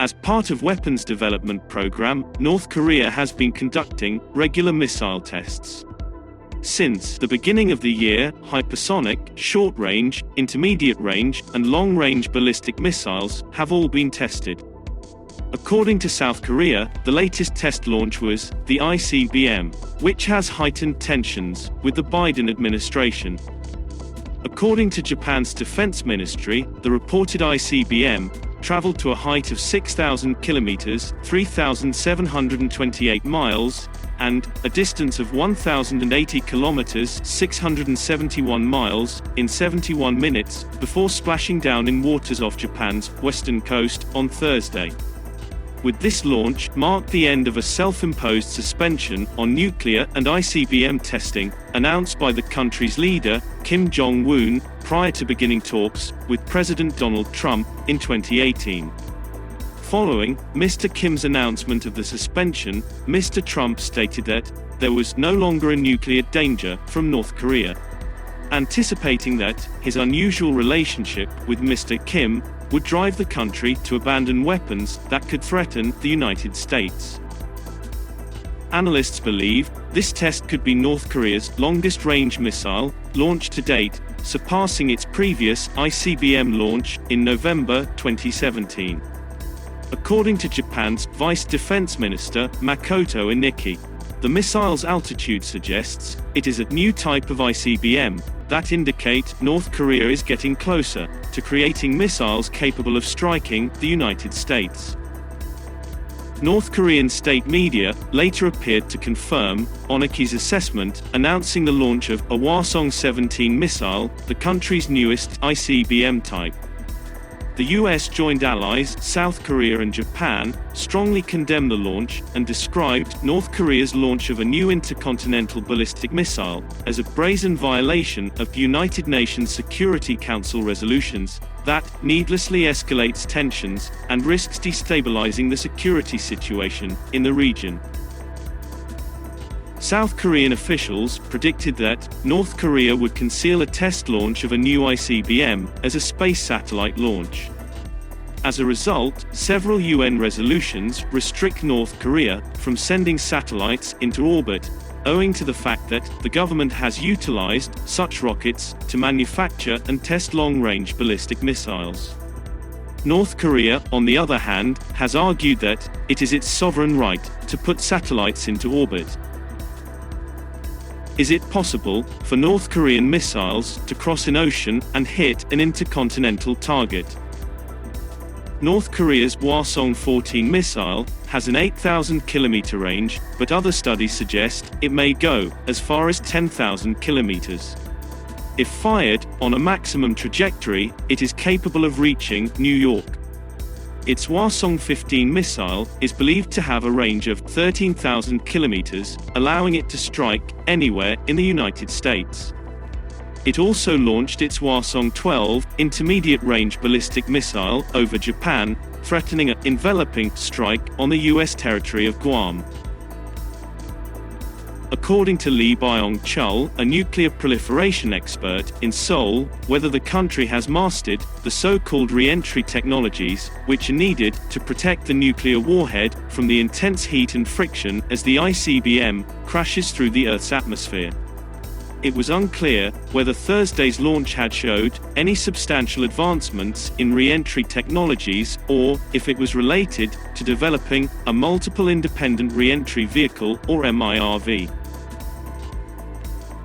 As part of weapons development program, North Korea has been conducting regular missile tests. Since the beginning of the year, hypersonic, short-range, intermediate-range, and long-range ballistic missiles have all been tested. According to South Korea, the latest test launch was the ICBM, which has heightened tensions with the Biden administration. According to Japan's defense ministry, the reported ICBM traveled to a height of 6,000 kilometers, 3,728 miles, and a distance of 1,080 kilometers, 671 miles, in 71 minutes, before splashing down in waters off Japan's western coast on Thursday. With this launch, marked the end of a self-imposed suspension on nuclear and ICBM testing, announced by the country's leader, Kim Jong-un, prior to beginning talks with President Donald Trump in 2018. Following Mr. Kim's announcement of the suspension, Mr. Trump stated that there was no longer a nuclear danger from North Korea, anticipating that his unusual relationship with Mr. Kim would drive the country to abandon weapons that could threaten the United States. Analysts believe this test could be North Korea's longest-range missile launched to date, surpassing its previous ICBM launch in November 2017. According to Japan's Vice Defense Minister, Makoto Iniki, the missile's altitude suggests it is a new type of ICBM that indicate North Korea is getting closer to creating missiles capable of striking the United States. North Korean state media later appeared to confirm Oniki's assessment, announcing the launch of a Hwasong-17 missile, the country's newest ICBM type. The US joined allies, South Korea and Japan, strongly condemned the launch and described North Korea's launch of a new intercontinental ballistic missile as a brazen violation of the United Nations Security Council resolutions that needlessly escalates tensions and risks destabilizing the security situation in the region. South Korean officials predicted that North Korea would conceal a test launch of a new ICBM as a space satellite launch. As a result, several UN resolutions restrict North Korea from sending satellites into orbit, owing to the fact that the government has utilized such rockets to manufacture and test long-range ballistic missiles. North Korea, on the other hand, has argued that it is its sovereign right to put satellites into orbit. Is it possible for North Korean missiles to cross an ocean and hit an intercontinental target? North Korea's Hwasong-14 missile has an 8,000-kilometer range, but other studies suggest it may go as far as 10,000 kilometers. If fired on a maximum trajectory, it is capable of reaching New York. Its Hwasong-15 missile is believed to have a range of 13,000 kilometers, allowing it to strike anywhere in the United States. It also launched its Hwasong-12 intermediate-range ballistic missile over Japan, threatening an enveloping strike on the U.S. territory of Guam. According to Lee Byung-chul, a nuclear proliferation expert in Seoul, whether the country has mastered the so-called re-entry technologies, which are needed to protect the nuclear warhead from the intense heat and friction as the ICBM crashes through the Earth's atmosphere. It was unclear whether Thursday's launch had showed any substantial advancements in re-entry technologies, or if it was related to developing a multiple independent re-entry vehicle, or MIRV.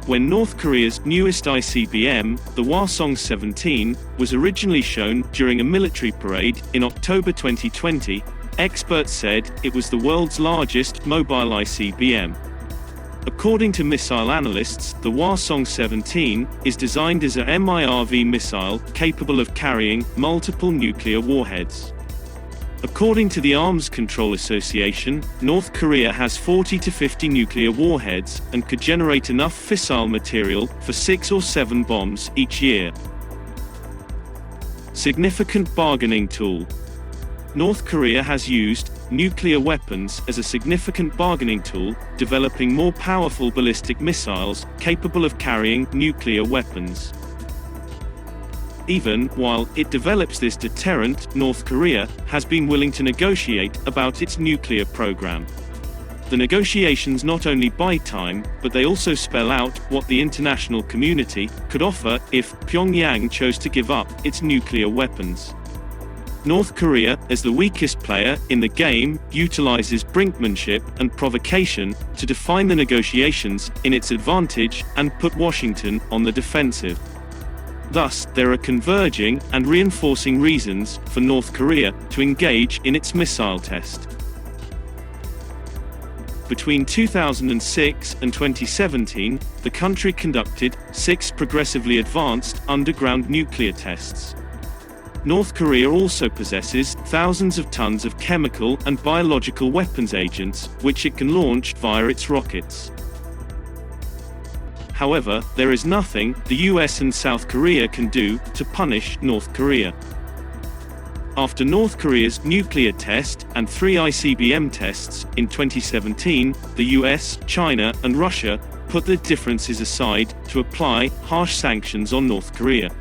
When North Korea's newest ICBM, the Hwasong-17, was originally shown during a military parade in October 2020, experts said it was the world's largest mobile ICBM. According to missile analysts, the Hwasong-17 is designed as a MIRV missile capable of carrying multiple nuclear warheads. According to the Arms Control Association, North Korea has 40 to 50 nuclear warheads and could generate enough fissile material for 6 or 7 bombs each year. Significant bargaining tool. North Korea has used nuclear weapons as a significant bargaining tool, developing more powerful ballistic missiles capable of carrying nuclear weapons. Even while it develops this deterrent, North Korea has been willing to negotiate about its nuclear program. The negotiations not only buy time, but they also spell out what the international community could offer if Pyongyang chose to give up its nuclear weapons. North Korea, as the weakest player in the game, utilizes brinkmanship and provocation to define the negotiations in its advantage and put Washington on the defensive. Thus, there are converging and reinforcing reasons for North Korea to engage in its missile test. Between 2006 and 2017, the country conducted 6 progressively advanced underground nuclear tests. North Korea also possesses thousands of tons of chemical and biological weapons agents, which it can launch via its rockets. However, there is nothing the US and South Korea can do to punish North Korea. After North Korea's nuclear test and 3 ICBM tests in 2017, the US, China, and Russia put their differences aside to apply harsh sanctions on North Korea.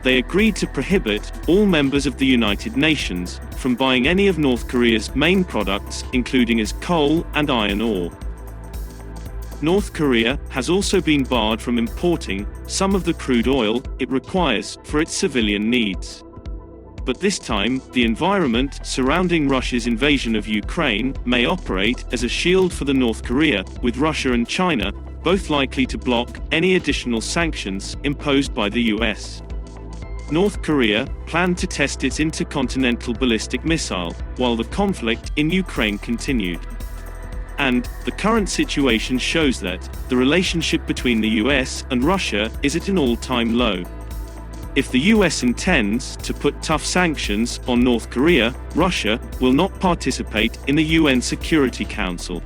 They agreed to prohibit all members of the United Nations from buying any of North Korea's main products, including its coal and iron ore. North Korea has also been barred from importing some of the crude oil it requires for its civilian needs. But this time, the environment surrounding Russia's invasion of Ukraine may operate as a shield for the North Korea, with Russia and China both likely to block any additional sanctions imposed by the US. North Korea planned to test its intercontinental ballistic missile, while the conflict in Ukraine continued. And the current situation shows that the relationship between the US and Russia is at an all-time low. If the US intends to put tough sanctions on North Korea, Russia will not participate in the UN Security Council.